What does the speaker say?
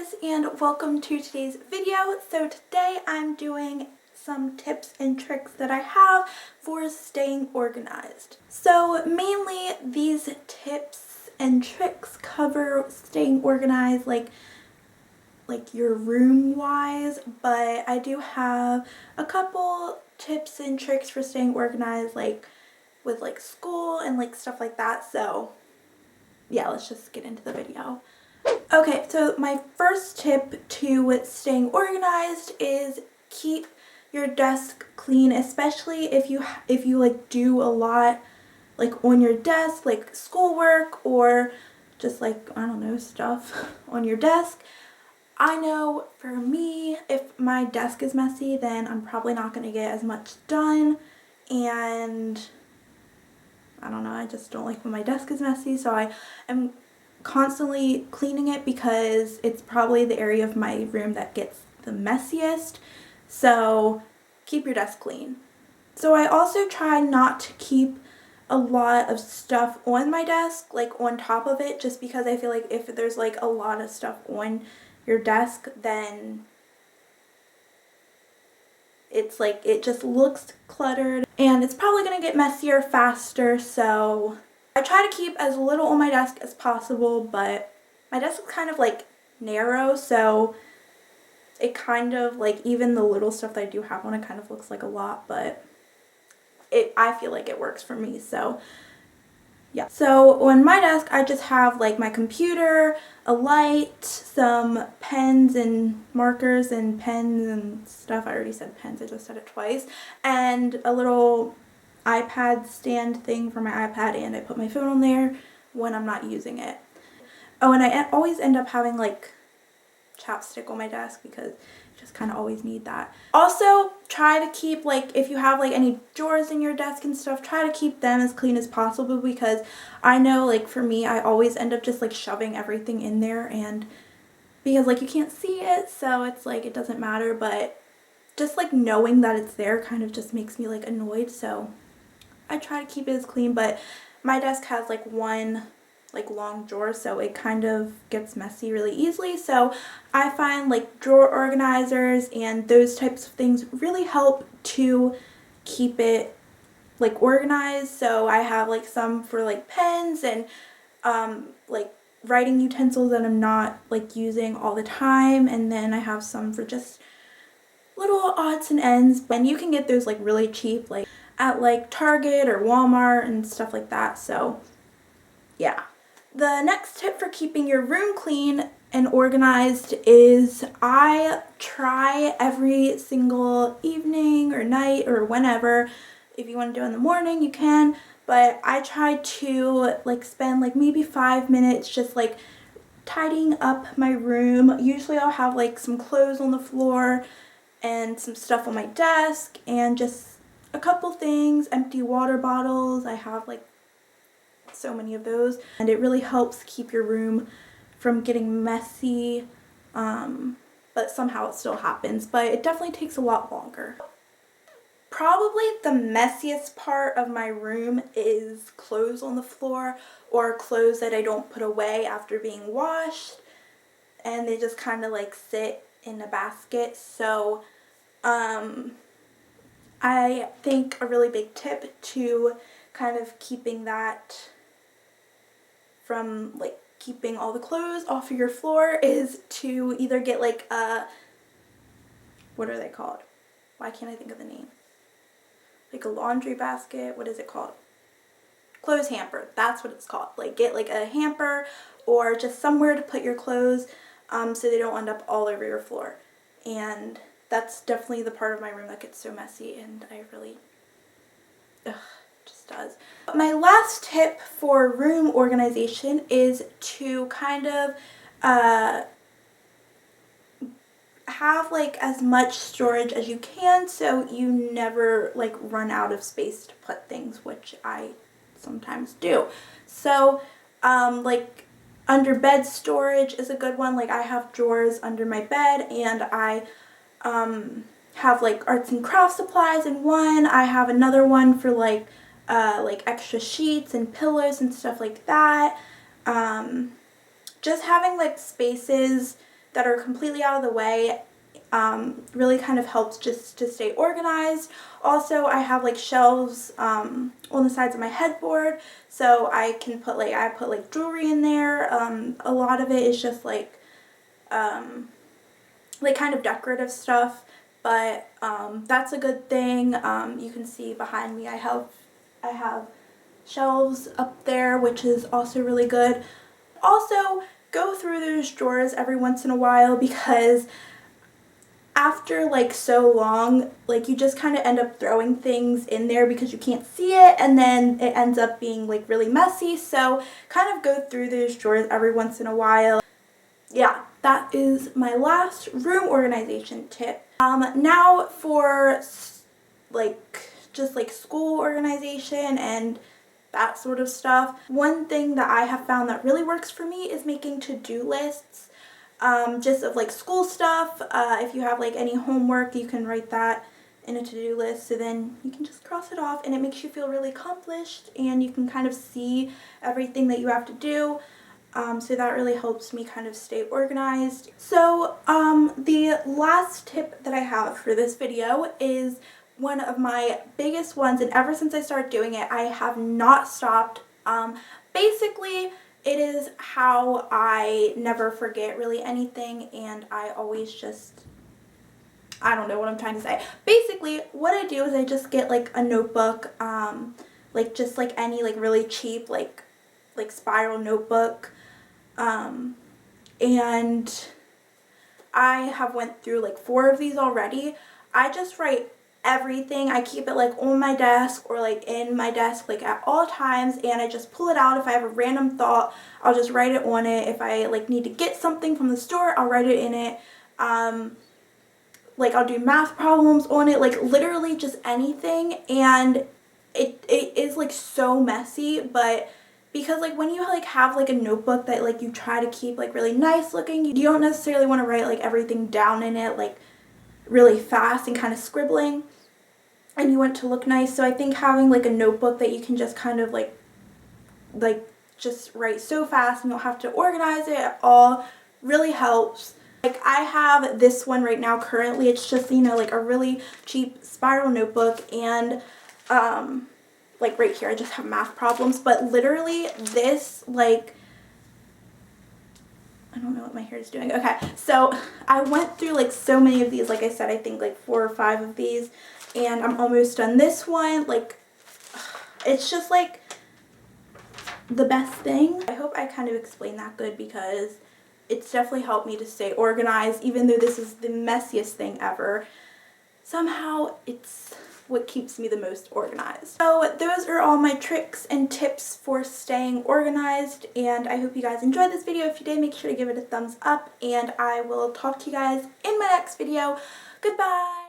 guys, and welcome to today's video. So today I'm doing some tips and tricks that I have for staying organized. So mainly these tips and tricks cover staying organized like your room wise, but I do have a couple tips and tricks for staying organized with school and stuff like that. So yeah, let's just get into the video. Okay, so my first tip to staying organized is keep your desk clean, especially if you do a lot on your desk, like schoolwork or just I don't know, stuff on your desk. I know for me, if my desk is messy, then I'm probably not going to get as much done, and I don't know, I just don't like when my desk is messy, so I am constantly cleaning it because it's probably the area of my room that gets the messiest. So keep your desk clean. So I also try not to keep a lot of stuff on my desk, on top of it, just because I feel like if there's a lot of stuff on your desk, then it's it just looks cluttered and it's probably going to get messier faster. So I try to keep as little on my desk as possible, but my desk is kind of narrow, so it kind of even the little stuff that I do have on it kind of looks like a lot, but I feel like it works for me. So yeah. So on my desk I just have my computer, a light, some pens and markers and pens and stuff. I already said pens, I just said it twice, and a little iPad stand thing for my iPad, and I put my phone on there when I'm not using it. Oh, and I always end up having chapstick on my desk because you just kind of always need that. Also, try to keep if you have any drawers in your desk and stuff, try to keep them as clean as possible, because I know for me, I always end up just shoving everything in there, and because you can't see it, so it's it doesn't matter, but just knowing that it's there kind of just makes me annoyed. So I try to keep it as clean, but my desk has one long drawer, so it kind of gets messy really easily. So I find drawer organizers and those types of things really help to keep it organized. So I have some for pens and writing utensils that I'm not using all the time, and then I have some for just little odds and ends, and you can get those really cheap at Target or Walmart and stuff like that. So yeah. The next tip for keeping your room clean and organized is I try every single evening or night or whenever, if you want to do it in the morning you can, but I try to spend maybe 5 minutes just tidying up my room. Usually I'll have some clothes on the floor and some stuff on my desk and just a couple things, empty water bottles. I have so many of those, and it really helps keep your room from getting messy, but somehow it still happens, but it definitely takes a lot longer. Probably the messiest part of my room is clothes on the floor, or clothes that I don't put away after being washed and they just kind of sit in a basket. So I think a really big tip to kind of keeping that from keeping all the clothes off of your floor is to either get what are they called? Why can't I think of the name? A laundry basket. What is it called? Clothes hamper. That's what it's called. Get a hamper or just somewhere to put your clothes so they don't end up all over your floor. And that's definitely the part of my room that gets so messy, and I really just does. My last tip for room organization is to kind of have as much storage as you can, so you never run out of space to put things, which I sometimes do. So under bed storage is a good one. I have drawers under my bed, and I have arts and craft supplies in one. I have another one for extra sheets and pillows and stuff like that. Just having spaces that are completely out of the way. Really kind of helps just to stay organized. Also, I have like shelves on the sides of my headboard, so I can put I put like jewelry in there. A lot of it is just like kind of decorative stuff, but that's a good thing. You can see behind me I have shelves up there, which is also really good. Also, go through those drawers every once in a while, because after like so long, like you just kind of end up throwing things in there because you can't see it, and then it ends up being like really messy. So kind of go through those drawers every once in a while. Yeah, that is my last room organization tip. Now for just like school organization and that sort of stuff. One thing that I have found that really works for me is making to-do lists, just of like school stuff. If you have like any homework, you can write that in a to-do list, so then you can just cross it off and it makes you feel really accomplished, and you can kind of see everything that you have to do. So that really helps me kind of stay organized. So the last tip that I have for this video is one of my biggest ones, and ever since I started doing it, I have not stopped. Basically, it is how I never forget really anything, and I always just, I don't know what I'm trying to say. Basically, what I do is I just get like a notebook, like just like any like really cheap like spiral notebook, and I have went through like 4 of these already. I just write everything. I keep it like on my desk or like in my desk like at all times, and I just pull it out. If I have a random thought, I'll just write it on it. If I like need to get something from the store, I'll write it in it. Like I'll do math problems on it, like literally just anything, and it is like so messy, but because like when you like have like a notebook that like you try to keep like really nice looking, you don't necessarily want to write like everything down in it like really fast and kind of scribbling, and you want it to look nice. So I think having like a notebook that you can just kind of like just write so fast and you don't have to organize it at all really helps. Like I have this one right now currently. It's just, you know, like a really cheap spiral notebook, and like right here I just have math problems, but literally this, like, I don't know what my hair is doing. Okay, so I went through like so many of these. Like I said, I think like 4 or 5 of these, and I'm almost done this one. Like, it's just like the best thing. I hope I kind of explained that good, because it's definitely helped me to stay organized, even though this is the messiest thing ever. Somehow it's what keeps me the most organized. So those are all my tricks and tips for staying organized, and I hope you guys enjoyed this video. If you did, make sure to give it a thumbs up, and I will talk to you guys in my next video. Goodbye!